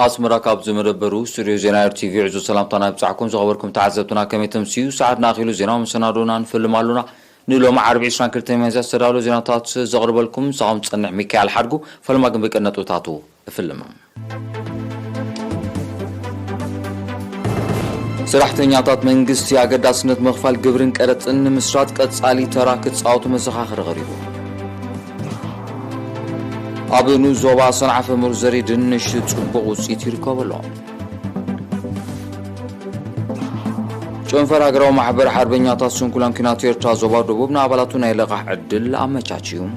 أسمرا كاب زمربرو ستوديو زينا RTV عزو سلامتنا بصحكم زغبركم تعزبتنا كم تمسيو ساعدنا أخيلو زينا ومسنادونا نفلم علونا نلو مع 40 كرتين ميزا استرالو زينا تات زغرب لكم صام تصنع ميكال حرقو فلما جنبك أنتو تاتو فيلم سرحتني عطات من قصتي عقد سنة مغفال قبرن كرت إن مسرات كتصالي تراكت صوتو مزخاخر غريبو أبنو زوبا صنع في مرزري دنش تصبغ وصيتي ركابلو شون فراغراو محبر حربين يطاسون كلان كناتير تازوبا دوبنا عبالاتونا يلقح عدل أما تشاتشيوم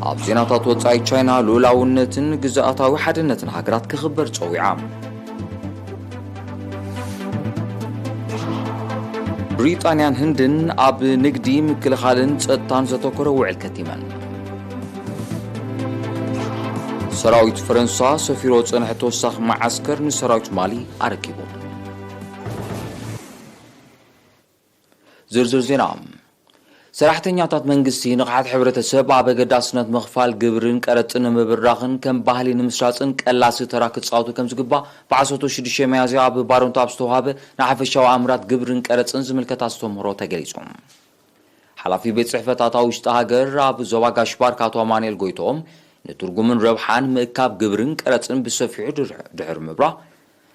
أبزينا تطوطاي تشاينا لولاونتن قزاقتاوي حدنتن حقرات كخبر تسوي عام بريطانيان هندن أب نقديم كل خالن تطان زتوكرو وعل كتيمان سراويت فرنسا سفيرو صنحت وسخ معسكر نسراويت مالي أركبو زرزر زينام سراحتنياتات منقستي نقحات حبرتسب بقداسنة مغفال قبرن كارتن مبراخن كم باهلي نمسراتن كالاسي تراكت صوتو كم زقبا بعصوتو شدشي ميازي بارون تابستو هابه نحف الشو عمرات قبرن كارتن زملكتاستو مرو تقليسهم حلافي بيت صحفة تاوش تهاجر زوا قاشبار كاتو مانيل قويتوم نترجمن ربحان مكاب قبرن كارتن بسفيع دحر مبرا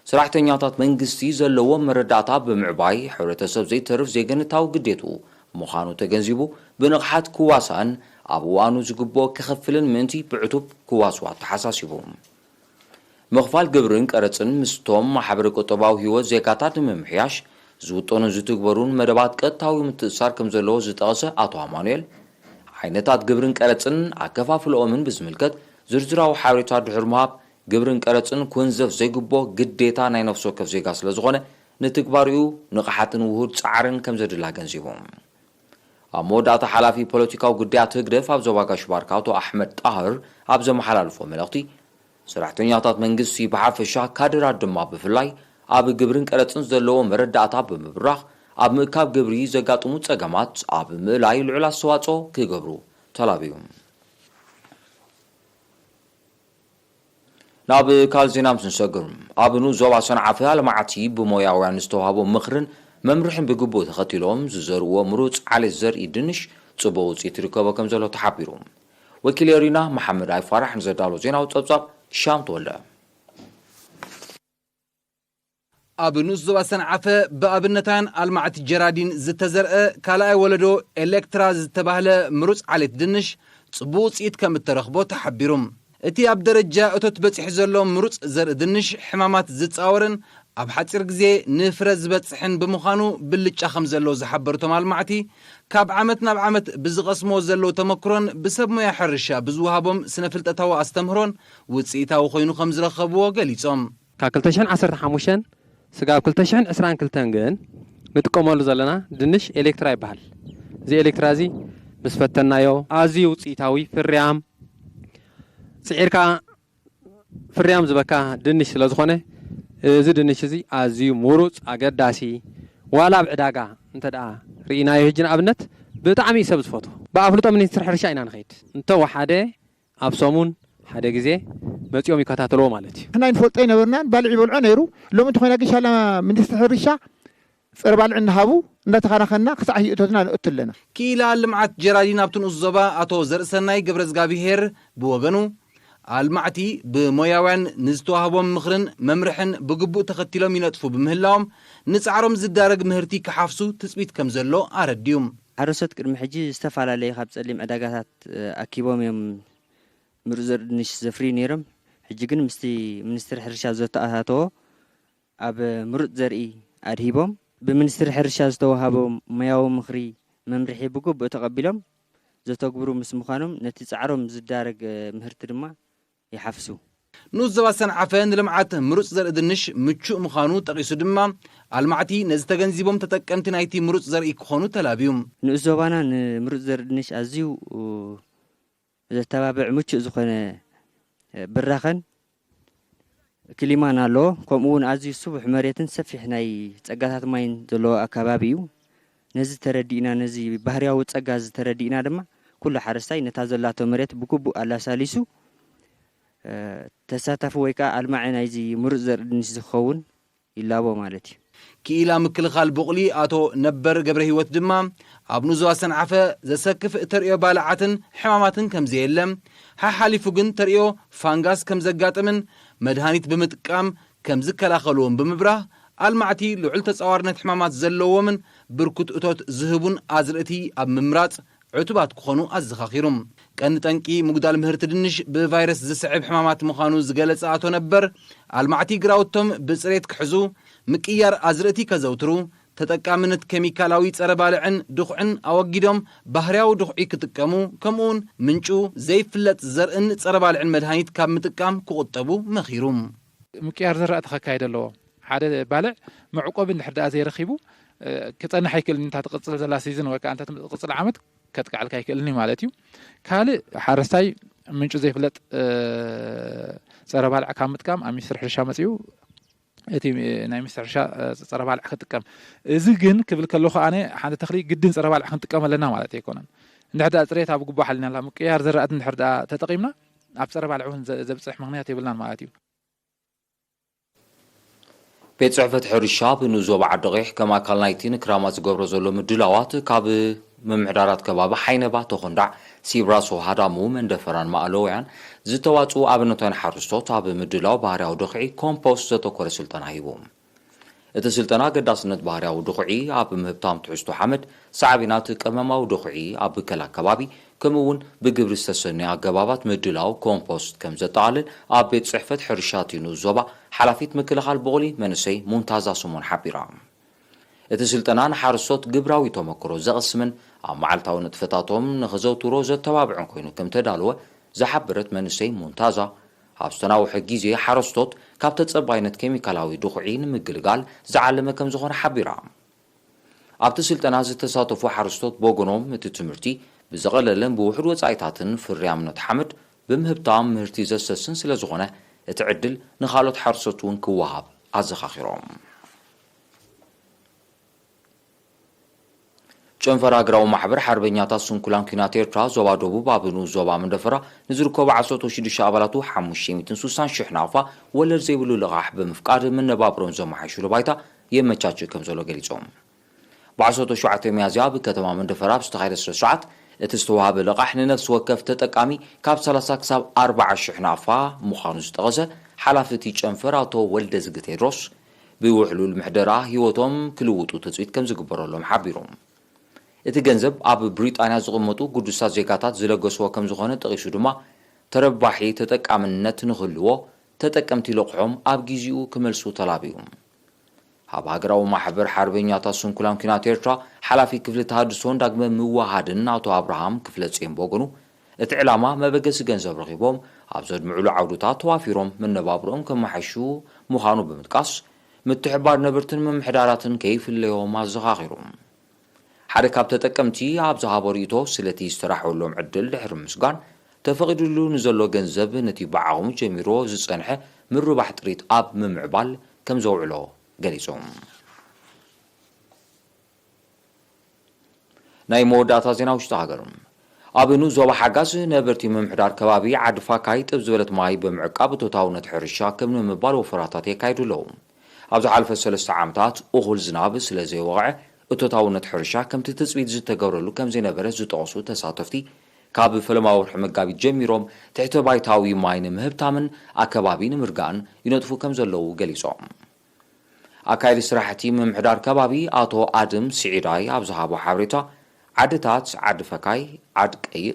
سراحتنياتات منقستي زلوا مرداتا بمعباي حبرتسب زي ترف زي قنتاو قديتو مخانو تجنزبو بنقحات كواسان أبوانو زقبو كخفلن منتي بعتوب كواسوات حساسيبهم مغفال قبرن كارتن مستوم محبر كتباو هيو زيكاتات ممحياش زوتونو زتكبرون مدبات كتاوي متسار كمزلو زتغسة أتو عمانيل عينتات قبرن كارتن عكفاف الأمن بزملكت زرزراو حاوريتات دحرمهاب قبرن كارتن كونزف زيقبو قديتا ناي نفسو كف زيقاس لزغونة نتكباريو نقحاتن وهود سعرن كمزدلا جنزيبهم أمودات حلافي بوليتيكاو قديات تقرف أبزو باقاش باركاوتو أحمد طاهر أبزو محلالفو ملغتي سرحتنياتات منقسي بحافشا كادرات دما بفلاي أب قبرن كارتن زلو مرداتا بمبراخ أب مكاب قبري زقاتو متساقمات أب ملاي العلا سواتو كي قبرو تلابيهم ناب كالزينام سنسقرم أبنو زوبا صنعفها لمعتي بموياوان استوهابو مخرن ممرحن بقبو تخطيلهم زروا مروت على الزر يدنش صبوت يتركوا كم زلو تحبيرهم وكيل يرينا محمد اي فرح نزدالو زينا وتصبصب شام تولا أبنو زوبا صنعفه بأبنتان المعت جرادين زتزرق كالاي ولدو إلكترا زتباهله مروت على الدنش صبوت يتكم الترخبو تحبيرهم اتي اب درجه اتوت بصح زلو مروت زر دنش حمامات زتصاورن اب حصر غزي نفرز بصحن بمخانو بلچا خم زلو زحبرتو مالمعتي كاب عمت ناب عمت بزقسمو زلو تمكرون بسب ما يحرشا بزوهابم سنفلطتاو استمهرون وصيتاو خوينو خم زرخبو غليصوم كاكلتشن 15 سغا كلتشن 22 ግን نتقملو زلنا دنش الكترا يبحال زي الكترازي بس فتنايو ازي وصيتاوي فريام سعيركا فريام زبكا دنش لزخونه زي دنش زي ازي موروص اگداسي والا بعداغا انت دا رينا يهجن ابنت بطعمي سبز فوتو بافلطو من يسرح رشا اينا نخيد انت وحده ابسومون حدا غزي مصيوم يكاتاتلو مالتي احنا نفلطي نبرنان بالعي بلعو نيرو لو انت خوينا غشالا من يسرح رشا صربال عنهابو نتخانخنا خصح يؤتنا نقتلنا كيلا لمعت جرادين ابتن الزبا اتو زرسناي غبرزغابيهر بوغنو المعتي بموياوان نزتوهابهم مخرن ممرحن بقبو تختيلهم ينطفو بمهلاهم نصعرهم زدارق مهرتي كحافسو تثبيت كمزلو ارديوم عروست قدم حجي استفعلالي خاب صليم اداغاتات اكيبوم يم مرزر نش زفري نيرم حجي كن مستي منستر حرشا زتاتو اب مرد زرئي ادهيبوم بمنستر حرشا زتوهابهم مياو مخري ممرحي بقبو تقبلهم زتقبرو مسمخانهم نتي صعرهم زدارق مهرت دما يحفسو نوزوا صنعفن لمعت مروص زر دنش مچو مخانو تقيسو دما المعتي نزتغنزيبوم تتقمت نايتي مروص زر يكونو تلابيوم نوزوانا مروص زر دنش ازيو زتبابع مچو زخونه براخن كليمان الله كمون ازيو صبح مريتن سفيح ناي صقاتات ماين زلو اكابابيو نزي تردينا نزي بحرياو صقاز تردينا دما كل حرستاي نتازلاتو مريت بكبو على ساليسو ተሳታፊ ወይ ከዓ ኣልማዕ ናይዚ ምሩፅ ዘርኢ ድንሽ ዝኸውን ይላቦ ማለት እዩ ክኢላ ምክልኻል ብቕሊ ኣቶ ነበር ገብረ ህይወት ድማ ኣብ ንዞባ ሰንዓፈ ዘሰክፍ ተርእዮ ባልዓትን ሕማማትን ከም ዘየለም ሓሓሊፉ ግን ተርእዮ ፋንጋስ ከም ዘጋጥምን መድሃኒት ብምጥቃም ከም ዝከላኸልዎም ብምብራህ ኣልማዕቲ ልዑል ተጻዋርነት ሕማማት ዘለዎምን ብርኩት እቶት ዝህቡን ኣዝርእቲ ኣብ ምምራጽ ዕቱባት ክኾኑ ኣዘኻኺሩም ቀንዲ ጠንቂ ምጉዳል ምህርቲ ድንሽ ብቫይረስ ዝስዕብ ሕማማት ምዃኑ ዝገለጸ ኣቶ ነበር ኣልማዕቲ ግራውቶም ብጽሬት ክሕዙ ምቅያር ኣዝርእቲ ከዘውትሩ ተጠቃምነት ኬሚካላዊ ጸረ ባልዕን ድኹዕን ኣወጊዶም ባህርያዊ ድኹዒ ክጥቀሙ ከምኡውን ምንጩ ዘይፍለጥ ዘርእን ጸረ ባልዕን መድሃኒት ካብ ምጥቃም ክቁጠቡ መኺሩ ምቅያር ዝራእቲ ከካይድ ኣለዎ ሓደ ባልዕ መዕቆብ እንድሕር ደኣ ዘይረኺቡ ክጸንሕ ኣይክእልን እንታ ትቕጽል ዘላ ሲዝን ወይ ከዓ እንታ ትቕጽል ዓመት ከጥቅዓልካ ኣይክእልኒ ማለት እዩ ካልእ ሓረስታይ ምንጩ ዘይፍለጥ ጸረ ባልዕ ካብ ምጥቃም ኣብ ሚኒስትሪ ሕርሻ መጺኡ እቲ ናይ ሚኒስትሪ ሕርሻ ጸረ ባልዕ ክጥቀም እዚ ግን ክብል ከለኹ ኣነ ሓንቲ ተኽሊ ግድን ጸረ ባልዕ ክንጥቀም ኣለና ማለት ኣይኮነን እንድሕር ደኣ ጽሬት ኣብ ግባእ ሓሊና ኣላ ምቅያር ዝራእቲ እንድሕር ደኣ ተጠቒምና ኣብ ጸረ ባልዕ እውን ዘብፅሕ ምኽንያት የብልናን ማለት እዩ ቤት ጽሕፈት ሕርሻ ብንዞባ ዓዲ ቂሕ ከም ኣካል ናይቲ ንክራማት ዝገብሮ ዘሎ ምድላዋት ካብ ምምሕዳራት ከባቢ ሓይነባ ተኾንዳዕ ሲብራስ ሃዳሙ መንደፈራን ማእለውያን ዝተዋፅኡ ኣብነታውያን ሓረስቶት ኣብ ምድላው ባህርያዊ ድኹዒ ኮምፖስት ዘተኮረ ስልጠና ሂቦም እቲ ስልጠና ገዳስነት ባህርያዊ ድኹዒ ኣብ ምህብታም ትሕዝቶ ሓመድ ሳዕቢናት ቀመማዊ ድኹዒ ኣብ ብከላ ከባቢ ከምኡውን ብግብሪ ዝተሰነየ ኣገባባት ምድላው ኮምፖስት ከም ዘጠቓልል ኣብ ቤት ጽሕፈት ሕርሻ ቲኑ ዞባ ሓላፊት ምክልኻል ብቑሊ መንእሰይ ሙንታዛ ስሞን ሓቢራ እቲ ስልጠና ንሓረስቶት ግብራዊ ተመክሮ ዘቐስምን ኣብ መዓልታዊ ንጥፈታቶም ንኽዘውትሮ ዘተባብዕን ኮይኑ ከም ተዳልወ ዝሓበረት መንእሰይ ሙንታዛ ኣብ ዝተናውሐ ግዜ ሓረስቶት ካብ ተጸባይነት ኬሚካላዊ ድኹዒ ንምግልጋል ዝዓለመ ከም ዝኾነ ሓቢራ ኣብቲ ስልጠና ዝተሳተፉ ሓረስቶት በጎኖም እቲ ትምህርቲ ብዘቐለለን ብውሕድ ወጻኢታትን ፍርያምነት ሓመድ ብምህብታም ምህርቲ ዘሰስን ስለ ዝኾነ እቲ ዕድል ንኻልኦት ሓረስቶት እውን ክወሃብ ኣዘኻኺሮም ጨንፈር ሃገራዊ ማሕበር ሓርበኛታት ስንኩላን ኩናት ኤርትራ ዞባ ደቡብ ኣብኑ ዞባ መንደፈራ ንዝርከቡ 16 ኣባላቱ 560,000 ናፋ ወለድ ዘይብሉ ልቓሕ ብምፍቃድ መነባብሮም ዘመሓይሽሉ ባይታ የመቻችእ ከም ዘሎ ገሊፆም ብ17 ሚያዝያ ብከተማ መንደፈራ ብዝተኻየደ ስነ ስርዓት እቲ ዝተዋሃበ ልቓሕ ንነፍሲ ወከፍ ተጠቃሚ ካብ 30 ክሳብ 40,000 ናፋ ምዃኑ ዝጠቐሰ ሓላፊ እቲ ጨንፈር ኣቶ ወልደ ዝግ ቴድሮስ ብውሕሉል ምሕደራ ህይወቶም ክልውጡ ትፅቢት ከም ዝግበረሎም ሓቢሮም እቲ ገንዘብ ኣብ ብሪጣንያ ዝቕመጡ ቅዱሳት ዜጋታት ዝለገስዎ ከም ዝኾነ ጠቒሱ ድማ ተረባሒ ተጠቃምነት ንኽህልዎ ተጠቀምቲ ልቕሖም ኣብ ጊዜኡ ክመልሱ ተላቢዩ ኣብ ሃገራዊ ማሕበር ሓርበኛታት ስንኩላን ኩናት ኤርትራ ሓላፊ ክፍሊ ተሃድሶን ዳግመ ምዋሃድን ኣቶ ኣብርሃም ክፍለ ጽዮን በጎኑ እቲ ዕላማ መበገሲ ገንዘብ ረኺቦም ኣብ ዘድምዕሉ ዓውድታት ተዋፊሮም መነባብሮኦም ከመሓይሹ ምዃኑ ብምጥቃስ ምትሕባር ነበርትን ምምሕዳራትን ከይፍለዮም ኣዘኻኺሩ ሓደ ካብ ተጠቀምቲ ኣብ ዝሃቦ ርእቶ ስለቲ ዝተራሕወሎም ዕድል ድሕሪ ምስጋን ተፈቒድሉ ንዘሎ ገንዘብ ነቲ በዓኹም ጀሚሮ ዝጸንሐ ምርባሕ ጥሪት ኣብ ምምዕባል ከም ዘውዕሎ ገሊፆም ናይ መወዳእታ ዜና ውሽጢ ሃገር ኣብ ኑ ዞባ ሓጋዝ ነበርቲ ምምሕዳር ከባቢ ዓድፋካይ ጥብ ዝበለት ማይ ብምዕቃብ እቶታውነት ሕርሻ ከም ንምባል ወፈራታት የካይዱ ኣለዉ ኣብ ዝሓለፈ 3 ዓመታት እኹል ዝናብ ስለ ዘይወቕዐ እቶታውነት ሕርሻ ከምቲ ትፅቢት ዝተገብረሉ ከም ዘይነበረ ዝጠቕሱ ተሳተፍቲ ካብ ፈለማዊ ወርሒ መጋቢት ጀሚሮም ትሕተ ባይታዊ ማይ ንምህብታምን ኣከባቢ ንምርጋእን ይነጥፉ ከም ዘለዉ ገሊፆም ኣካይዲ ስራሕቲ ምምሕዳር ከባቢ ኣቶ ኣድም ስዒዳይ ኣብ ዝሃቦ ሓበሬታ ዓድታት ዓዲ ፈካይ ዓዲ ቀይእ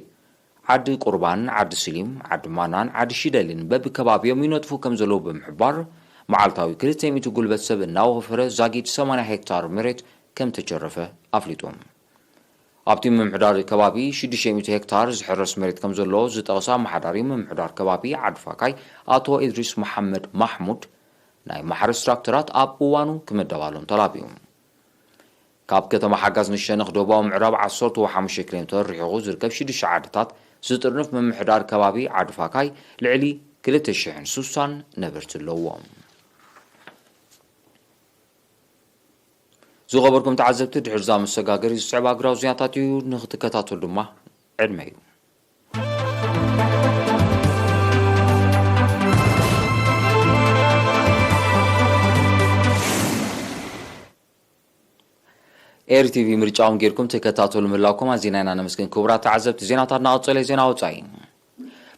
ዓዲ ቁርባን ዓዲ ስሊም ዓዲ ማናን ዓዲ ሽደልን በብከባቢዮም ይነጥፉ ከም ዘለዉ ብምሕባር መዓልታዊ 200 ጉልበት ሰብ እናወፈረ ዛጊድ 80 ሄክታር መሬት ከም ተጨረፈ ኣፍሊጦም ኣብቲ ምምሕዳር ከባቢ 600 ሄክታር ዝሕረስ መሬት ከም ዘሎ ዝጠቕሳ ማሕዳሪ ምምሕዳር ከባቢ ዓዲ ፈካይ ኣቶ ኢድሪስ መሐመድ ማሕሙድ ናይ ማሕረስ ትራክተራት ኣብ እዋኑ ክምደባሎም ተላቢዩ ካብ ከተማ ሓጋዝ ንሸነኽ ደቡባዊ ምዕራብ 15 ኪሎ ሜትር ርሒቑ ዝርከብ 6 ዓድታት ዝጥርንፍ ምምሕዳር ከባቢ ዓዲ ፈካይ ልዕሊ 260 ነበርቲ ኣለዎም ዝኸበርኩም ተዓዘብቲ ድሕር ዛ መሰጋገሪ ዝስዕብ ኣገራዊ ዜናታት እዩ ንኽትከታተሉ ድማ ዕድመ እዩ ኤር ቲቪ ምርጫውን ጌርኩም ተከታተሉ ምላኩም አዚናና ነመስገን ክቡራት ተዓዘብቲ ዜናታትና ቀጽለ ዜና ወጻይ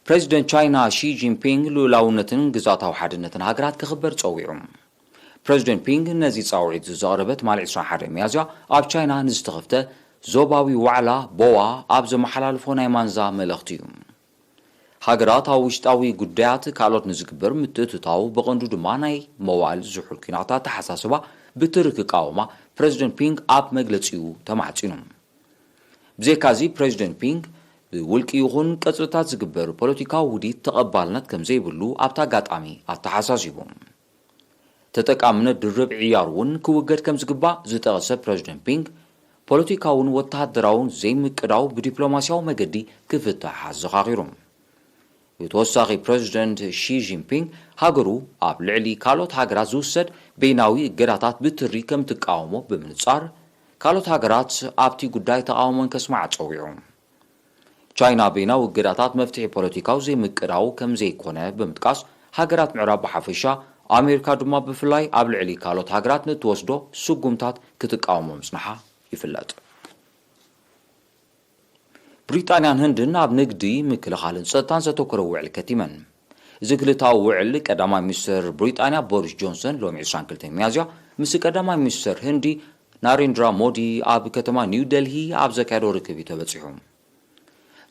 ፕሬዚደንት ቻይና ሺ ጂንፒንግ ሉላውነትን ግዛታዊ ሓድነትን ሃገራት ክኽበር ጸዊዑ ፕሬዚደንት ፒንግ ነዚ ጻውዒት ዘቕረበት ማል 21 ሚያዝያ ኣብ ቻይና ንዝተኸፍተ ዞባዊ ዋዕላ ቦዋ ኣብ ዘመሓላልፎ ናይ ማንዛ መልእኽቲ እዩ ሃገራት ኣብ ውሽጣዊ ጉዳያት ካልኦት ንዝግበር ምትእትታው ብቐንዱ ድማ ናይ መዋዕል ዝሑል ኩናታት ተሓሳስባ ብትርክ ቃወማ ፕሬዚደንት ፒንግ ኣብ መግለጺኡ ተማዕጺኑ ብዘይካዚ ፕሬዚደንት ፒንግ ብውልቂ ይኹን ቀጽልታት ዝግበር ፖለቲካዊ ውዲት ተቐባልነት ከም ዘይብሉ ኣብታ ኣጋጣሚ ኣተሓሳሲቡ ተጠቃምነት ድርብ ዕያር እውን ክውገድ ከም ዝግባእ ዝጠቐሰ ፕሬዚደንት ፒንግ ፖለቲካውን ወተሃደራውን ዘይምቅዳው ብዲፕሎማስያዊ መገዲ ክፍታሕ ኣዘኻኺሩ ብተወሳኺ ፕሬዚደንት ሺ ጂንፒንግ ሃገሩ ኣብ ልዕሊ ካልኦት ሃገራት ዝውሰድ በይናዊ እገዳታት ብትሪ ከም ትቃወሞ ብምንጻር ካልኦት ሃገራት ኣብቲ ጉዳይ ተቃውሞን ከስማዕ ጸዊዑ ቻይና በይናዊ እገዳታት መፍትሒ ፖለቲካዊ ዘይምቅዳው ከም ዘይኮነ ብምጥቃስ ሃገራት ምዕራብ ብሓፈሻ ኣሜሪካ ድማ ብፍላይ ኣብ ልዕሊ ካልኦት ሃገራት ንትወስዶ ስጉምታት ክትቃወሞ ምጽናሓ ይፍለጥ ብሪጣንያን ህንድን ኣብ ንግዲ ምክልኻልን ጸጥታን ዘተኮረ ውዕል ከቲመን እዚ ክልታዊ ውዕል ቀዳማይ ሚኒስትር ብሪጣንያ ቦሪስ ጆንሰን ሎሚ 22 ሚያዝያ ምስ ቀዳማይ ሚኒስትር ህንዲ ናሬንድራ ሞዲ ኣብ ከተማ ኒው ደልሂ ኣብ ዘካየዶ ርክብ ተበጺሑ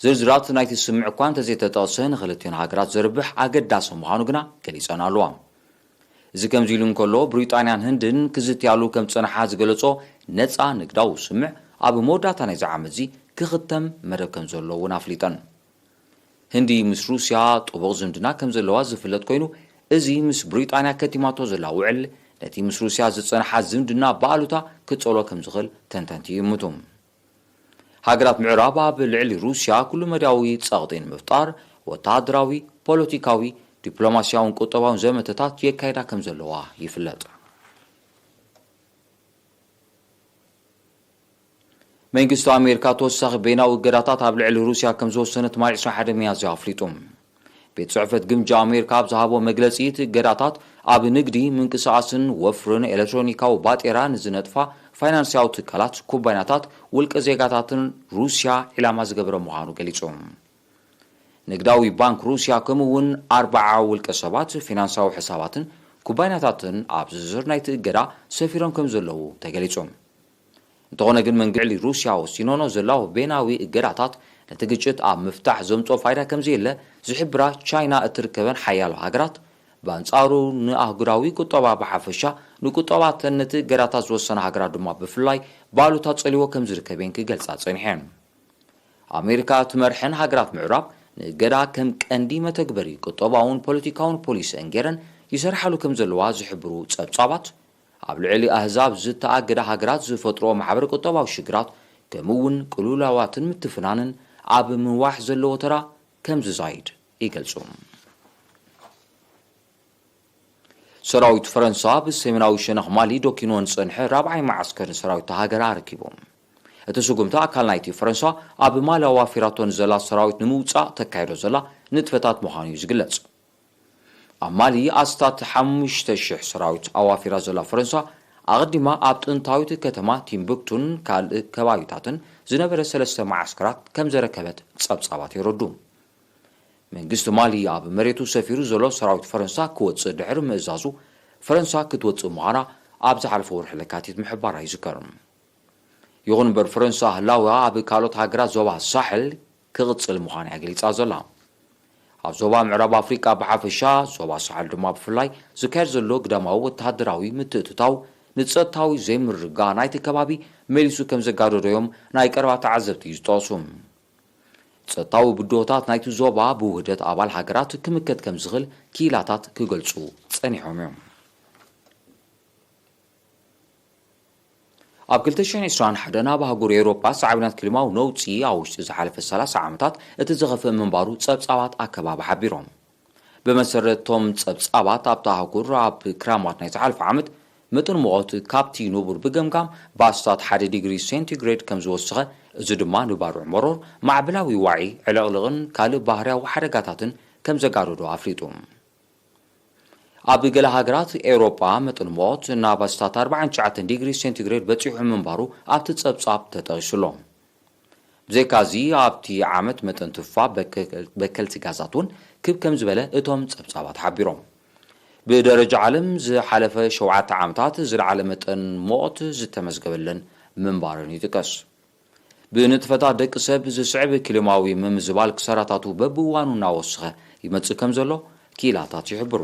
ዝርዝራት ናይቲ ስምዕ እኳ እንተዘይተጠቕሰ ንኽልቲአን ሃገራት ዘርብሕ ኣገዳሲ ምዃኑ ግና ገሊጸን ኣለዋ እዚ ከምዚ ኢሉ እንከሎ ብሪጣንያን ህንድን ክዝትያሉ ከም ጽንሓ ዝገለጾ ነፃ ንግዳዊ ስምዕ ኣብ መወዳእታ ናይዚ ዓመት እዚ ክኽተም መደብ ከም ዘሎ እውን ኣፍሊጠን ህንዲ ምስ ሩስያ ጥቡቕ ዝምድና ከም ዘለዋ ዝፍለጥ ኮይኑ እዚ ምስ ብሪጣንያ ከቲማቶ ዘላ ውዕል ነቲ ምስ ሩስያ ዝጸንሓ ዝምድና በኣሉታ ክጸሎ ከም ዝኽእል ተንተንቲ ይምቱ ሃገራት ምዕራብ ኣብ ልዕሊ ሩስያ ኩሉ መዳዊ ጸቕጢ ንምፍጣር ወተሃደራዊ ፖለቲካዊ ዲፕሎማስያውን ቁጠባውን ዘመተታት የካይዳ ከም ዘለዋ ይፍለጥ መንግስቲ ኣሜሪካ ተወሳኺ በይናዊ እገዳታት ኣብ ልዕሊ ሩስያ ከም ዝወሰነት ማል 21 ሚያዝያ ኣፍሊጡ ቤት ጽሕፈት ግምጃ ኣሜሪካ ኣብ ዝሃቦ መግለጺ እገዳታት ኣብ ንግዲ ምንቅስቓስን ወፍርን ኤሌክትሮኒካዊ ባጤራ ንዝነጥፋ ፋይናንስያዊ ትካላት ኩባንያታት ውልቀ ዜጋታትን ሩስያ ዒላማ ዝገበረ ምዃኑ ገሊጹ ንግዳዊ ባንክ ሩስያ ከምኡውን 40 ውልቀ ሰባት ፊናንሳዊ ሕሳባትን ኩባንያታትን ኣብ ዝርዝር ናይቲ እገዳ ሰፊሮም ከም ዘለዉ ተገሊጹ እንተኾነ ግን መንግዕሊ ሩስያ ወሲኖኖ ዘላው በይናዊ እገዳታት ነቲ ግጭት ኣብ ምፍታሕ ዘምጾ ፋይዳ ከም ዘየለ ዝሕብራ ቻይና እትርከበን ሓያሎ ሃገራት በአንጻሩ ንኣህጉራዊ ቁጠባ ብሓፈሻ ንቁጠባተን ነቲ እገዳታት ዝወሰነ ሃገራት ድማ ብፍላይ ባሉታ ጸሊዎ ከም ዝርከበን ክገልጻ ጸኒሐን ኣሜሪካ ትመርሐን ሃገራት ምዕራብ ንእገዳ ከም ቀንዲ መተግበሪ ቁጠባውን ፖለቲካውን ፖሊሲ እንጌረን ይሰርሓሉ ከም ዘለዋ ዝሕብሩ ጸብጻባት ኣብ ልዕሊ ኣህዛብ ዝተኣገዳ ሃገራት ዝፈጥሮ ማሕበር ቁጠባዊ ሽግራት ከምኡውን ቅሉላዋትን ምትፍናንን ኣብ ምንዋሕ ዘለዎ ተራ ከም ዝዛይድ ይገልጹ ሰራዊት ፈረንሳ ብሰሜናዊ ሸነኽ ማሊ ዶኪኖን ጸንሐ ራብዓይ ማዓስከርን ሰራዊት ሃገራ ረኪቦም እቲ ስጉምታ ኣካል ናይቲ ፈረንሳ ኣብ ማሊ ኣዋፊራቶን ዘላ ሰራዊት ንምውፃእ ተካይዶ ዘላ ንጥፈታት ምዃኑ እዩ ዝግለጽ ኣብ ማሊ ኣስታት 5,000 ሰራዊት ኣዋፊራ ዘላ ፈረንሳ ኣቐዲማ ኣብ ጥንታዊት ከተማ ቲምቡክቱን ካልእ ከባቢታትን ዝነበረ 3 ማዓስከራት ከም ዘረከበት ጸብጻባት ይረዱ መንግስቲ ማሊ ኣብ መሬቱ ሰፊሩ ዘሎ ሰራዊት ፈረንሳ ክወፅእ ድሕሪ ምእዛዙ ፈረንሳ ክትወፅእ ምዃና ኣብ ዝሓለፈ ወርሒ ለካቲት ምሕባራ ይዝከር ይኹን እምበር ፈረንሳ ህላዊኣ ኣብ ካልኦት ሃገራት ዞባ ሳሕል ክቕጽል ምዃና ገሊጻ ዘላ ኣብ ዞባ ምዕራብ ኣፍሪቃ ብሓፈሻ ዞባ ሳሕል ድማ ብፍላይ ዝካየድ ዘሎ ግዳማዊ ወተሃደራዊ ምትእትታው ንጸጥታዊ ዘይምርጋእ ናይቲ ከባቢ መሊሱ ከም ዘጋደዶዮም ናይ ቀረባ ተዓዘብቲ ይዝጠቕሱ ጸጥታዊ ብድሆታት ናይቲ ዞባ ብውህደት ኣባል ሃገራት ክምከት ከም ዝኽእል ኪላታት ክገልጹ ጸኒሖም እዮም ኣብ 2021 ናብ ሃገር ኤውሮፓ ሳዕብናት ክሊማዊ ነውፂ ኣብ ውሽጢ ዝሓለፈ 30 ዓመታት እቲ ዝኸፍእ ምንባሩ ጸብጻባት ኣከባቢ ሓቢሮም ብመሰረቶም ጸብጻባት ኣብታ ሃገር ኣብ ክራማት ናይ ዝሓለፈ ዓመት መጠን ሙቐት ካብቲ ንቡር ብገምጋም ብኣስታት 1 ዲግሪ ሴንቲግሬድ ከም ዝወሰኸ እዚ ድማ ንባርዕ መሮር ማዕበላዊ ዋዒ ዕለቕልቕን ካልእ ባህርያዊ ሓደጋታትን ከም ዘጋረዶ ኣፍሊጡ ኣብ ገለ ሃገራት ኤውሮጳ መጠን ሙቐት ናብ 49 ዲግሪ ሴንቲግሬድ በፂሑ ምንባሩ ኣብቲ ጸብጻብ ተጠቒሱሎም ብዘይካዚ ኣብቲ ዓመት መጠን ትፋ በከልቲ ጋዛት እውን ክብ ከም ዝበለ እቶም ጸብጻባት ሓቢሮም ብደረጃ ዓለም ዝሓለፈ 7 ዓመታት ዝለዓለ መጠን ሙቐት ዝተመዝገበለን ምንባርን ይጥቀስ ብንጥፈታት ደቂ ሰብ ዝስዕብ ክሊማዊ ምምዝባል ክሰራታቱ በብዋኑ እናወስኸ ይመጽእ ከም ዘሎ ኪላታት ይሕብሩ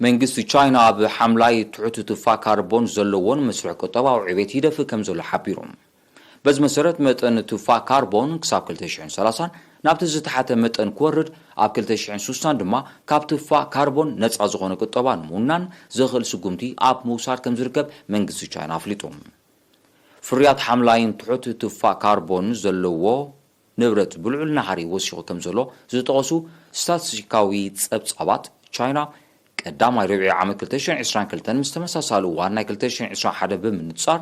መንግስቲ ቻይና ኣብ ሓምላይ ትሑት ትፋ ካርቦን ዘለዎን መስርዕ ቁጠባዊ ዕቤት ይደፍእ ከም ዘሎ ሓቢሩ በዚ መሰረት መጠን ትፋ ካርቦን ክሳብ 2030 ናብቲ ዝተሓተ መጠን ክወርድ ኣብ 2060 ድማ ካብ ትፋ ካርቦን ነፃ ዝኾነ ቁጠባ ንምውናን ዘኽእል ስጉምቲ ኣብ ምውሳድ ከም ዝርከብ መንግስቲ ቻይና ኣፍሊጡ ፍርያት ሓምላይን ትሑት ትፋ ካርቦን ዘለዎ ንብረት ብልዑል ናሃሪ ወሲኹ ከም ዘሎ ዝጠቐሱ ስታቲስቲካዊ ጸብጻባት ቻይና ቀዳማይ ረብዒ ዓመት 2022 ምስ ተመሳሳሊ እዋን ናይ 2021 ብምንጻር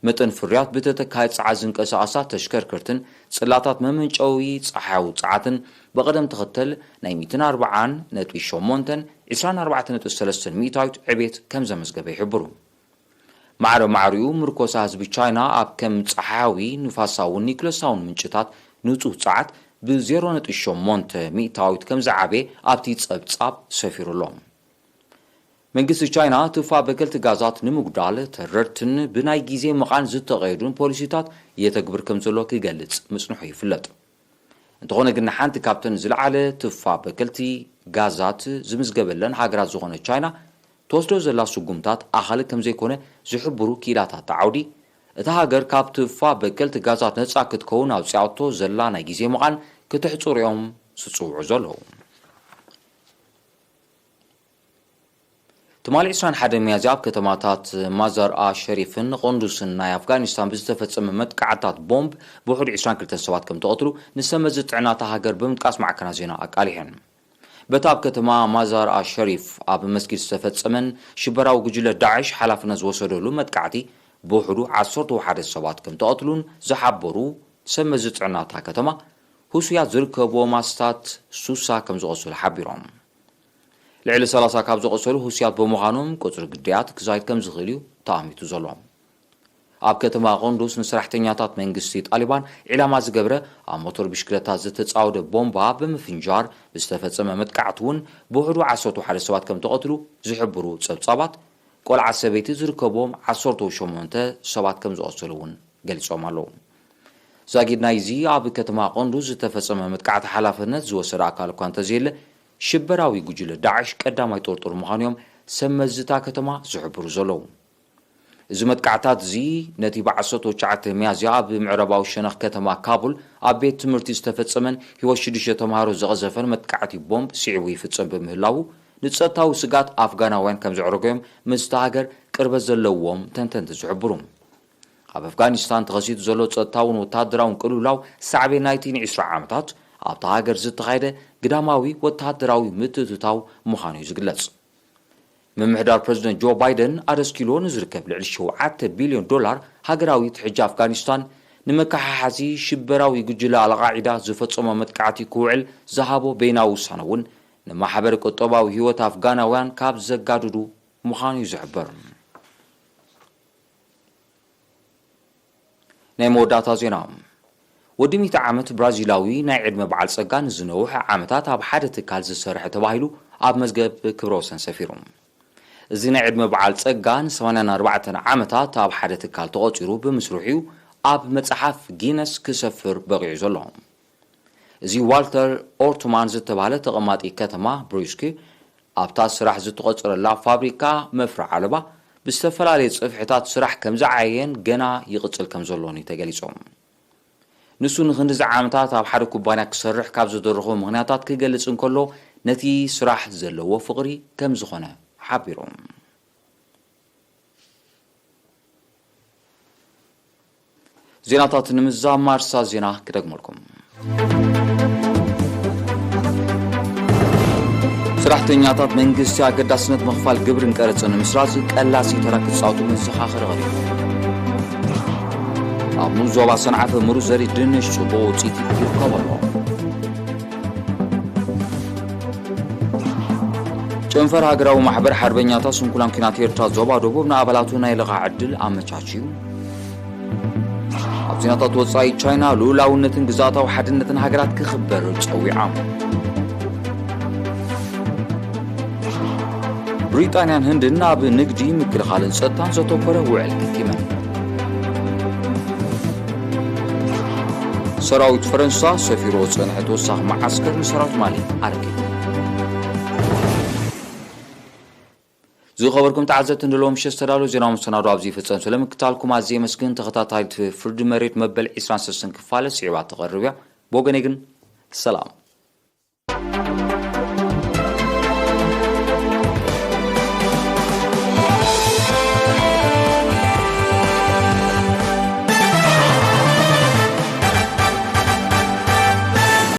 መጠን ፍርያት ብተተካይ ፀዓት ዝንቀሳቐሳ ተሽከርከርትን ጽላታት መመንጨዊ ፀሓያዊ ፀዓትን በቅደም ተኸተል ናይ 140.8 24.3 ሚእታዊት ዕቤት ከም ዘመዝገበ ይሕብሩ ማዕረማዕሪኡ ምርኮሳ ህዝቢ ቻይና ኣብ ከም ፀሓያዊ ንፋሳውን ኒውክለሳውን ምንጭታት ንጹህ ፀዓት ብ0.8 ሚእታዊት ከም ዝዓበየ ኣብቲ ጸብጻብ ሰፊሩሎም መንግስቲ ቻይና ትፋ በከልቲ ጋዛት ንምጉዳል ተረድትን ብናይ ግዜ መቓን ዝተቐየዱን ፖሊሲታት የተግብር ከም ዘሎ ክገልጽ ምጽንሑ ይፍለጥ እንተኾነ ግን ሓንቲ ካብተን ዝለዓለ ትፋ በከልቲ ጋዛት ዝምዝገበለን ሃገራት ዝኾነ ቻይና ተወስዶ ዘላ ስጉምታት ኣኻል ከም ዘይኮነ ዝሕብሩ ኪላታት ተዓውዲ እታ ሃገር ካብ ትፋ በከልቲ ጋዛት ነፃ ክትከውን ኣውፅኣቶ ዘላ ናይ ግዜ መቓን ክትሕፅርዮም ዝጽውዑ ዘለዉ ትማሊ 21 ሚያዝያ ኣብ ከተማታት ማዛርኣ ሸሪፍን ቆንዱስን ናይ ኣፍጋኒስታን ብዝተፈጸመ መጥቃዕታት ቦምብ ብውሕድ 22 ሰባት ከም ተቐትሉ ንሰመዝ ጥዕናታ ሃገር ብምጥቃስ ማዕከናት ዜና ኣቃሊሐን በታ ኣብ ከተማ ማዛርኣ ሸሪፍ ኣብ መስጊድ ዝተፈጸመን ሽበራዊ ጉጅለ ዳዕሽ ሓላፍነት ዝወሰደሉ መጥቃዕቲ ብውሕዱ 11 ሰባት ከም ተቐትሉን ዝሓበሩ ሰመዝ ጥዕናታ ከተማ ሁስያት ዝርከቦ ማስታት ሱሳ ከም ዝቐሰሉ ሓቢሮም ልዕሊ 30 ካብ ዝቆሰሉ ሁስያት ብምዃኖም ቁፅሪ ግዳያት ክዛይድ ከም ዝኽእል እዩ ተኣሚቱ ዘሎ ኣብ ከተማ ቆንዱስ ንሰራሕተኛታት መንግስቲ ጣሊባን ዕላማ ዝገብረ ኣብ ሞተር ብሽክለታት ዝተጻወደ ቦምባ ብምፍንጃር ዝተፈጸመ መጥቃዕቲ እውን ብውሕዱ 11 ሰባት ከም ተቐትሉ ዝሕብሩ ጸብጻባት ቆልዓ ሰበይቲ ዝርከቦም 18 ሰባት ከም ዝቆሰሉ እውን ገሊጾም ኣለዉ ዛጊድ ናይዚ ኣብ ከተማ ቆንዱስ ዝተፈጸመ መጥቃዕቲ ሓላፍነት ዝወሰደ ኣካል እኳ እንተዘየለ ሽበራዊ ጉጅለ ዳዕሽ ቀዳማይ ጦርጦር ምዃኖም ሰመዝታ ከተማ ዝሕብሩ ዘለዉ እዚ መጥቃዕታት እዚ ነቲ ብ19 ሚያዝያ ኣብ ምዕረባዊ ሸነኽ ከተማ ካቡል ኣብ ቤት ትምህርቲ ዝተፈጸመን ህይወት 6 ተምሃሮ ዘቐዘፈን መጥቃዕቲ ቦምብ ስዒቡ ይፍጸም ብምህላው ንጸጥታዊ ስጋት ኣፍጋናውያን ከም ዘዕረገዮም ምስቲ ሃገር ቅርበት ዘለዎም ተንተንቲ ዝሕብሩ ኣብ ኣፍጋኒስታን ተኸሲቱ ዘሎ ጸጥታውን ወታደራውን ቅልውላው ሳዕቤ ናይቲ 20 ዓመታት ኣብታ ሃገር ዝተኻየደ ግዳማዊ ወታደራዊ ምትእትታው ምዃኑ ዝግለጽ ምምሕዳር ፕሬዚደንት ጆ ባይደን ኣደስኪሎ ንዝርከብ ልዕሊ $7 ቢልዮን ሃገራዊ ትሕጂ ኣፍጋኒስታን ንመካሓሓዚ ሽበራዊ ጉጅለ ኣልቃዒዳ ዝፈጸሞ መጥቃዕቲ ክውዕል ዝሃቦ በይናዊ ውሳነ እውን ንማሕበር ቁጠባዊ ህይወት ኣፍጋናውያን ካብ ዘጋድዱ ምዃኑ ዝሕበር ናይ መወዳእታ ዜና ወዲ 100 ዓመት ብራዚላዊ ናይ ዕድመ በዓል ጸጋ ንዝነውሐ ዓመታት ኣብ ሓደ ትካል ዝሰርሐ ተባሂሉ ኣብ መዝገብ ክብረ ወሰን ሰፊሩ እዚ ናይ ዕድመ በዓል ጸጋ ን84 ዓመታት ኣብ ሓደ ትካል ተቖፂሩ ብምስርሑ ኣብ መጽሓፍ ጊነስ ክሰፍር በቂዑ ዘሎ እዚ ዋልተር ኦርትማን ዝተባህለ ተቐማጢ ከተማ ብሩስኪ ኣብታ ስራሕ ዝተቖፀረላ ፋብሪካ መፍርዕ ዓለባ ብዝተፈላለየ ጽፍሕታት ስራሕ ከም ዝዓየን ገና ይቕጽል ከም ዘሎን ተገሊጾም ንሱ ንክንድዚ ዓመታት ኣብ ሓደ ኩባንያ ክሰርሕ ካብ ዝደረኹ ምኽንያታት ክገልጽ እንከሎ ነቲ ስራሕ ዘለዎ ፍቕሪ ከም ዝኾነ ሓቢሮም ዜናታት ንምዛም ማርሳ ዜና ክደግመልኩም ሰራሕተኛታት መንግስቲ ኣገዳስነት ምኽፋል ግብርን ቀረፅን ንምስራዝ ቀላሲ ተራ ክጻወቱ መዘኻኸሪ ቀሪቡ ኣብ ዞባ ሰንዓፈ ምሩፅ ዘርኢ ድንሽ ጽቡቕ ውፅኢት ይርከበሎ ጨንፈር ሃገራዊ ማሕበር ሓርበኛታት ስንኩላን ኩናት ኤርትራ ዞባ ደቡብ ንኣባላቱ ናይ ልቓሕ ዕድል ኣመቻችዩ ኣብ ዜናታት ወጻኢ ቻይና ልኡላውነትን ግዛታዊ ሓድነትን ሃገራት ክኽበር ፀዊዓ ብሪጣንያን ህንድን ናብ ንግዲ ምክልኻልን ጸጥታን ዘተኮረ ውዕል ክኪመን ሰራዊት ፈረንሳ ሰፊሮ ፀንሐ ተወሳኺ መዓስከር ንሰራዊት ማሊ ኣረኪቡ ዝኸበርኩም ተዓዘብቲ ንለዎም ሸስተዳሎ ዜናዊ መሰናዶ ኣብዚ ይፍፀም ስለምክታልኩም ኣዝየ መስግን ተኸታታሊት ፍርዲ መሬት መበል 23 ክፋለ ስዒባ ተቐርብያ ብወገነይ ግን ሰላም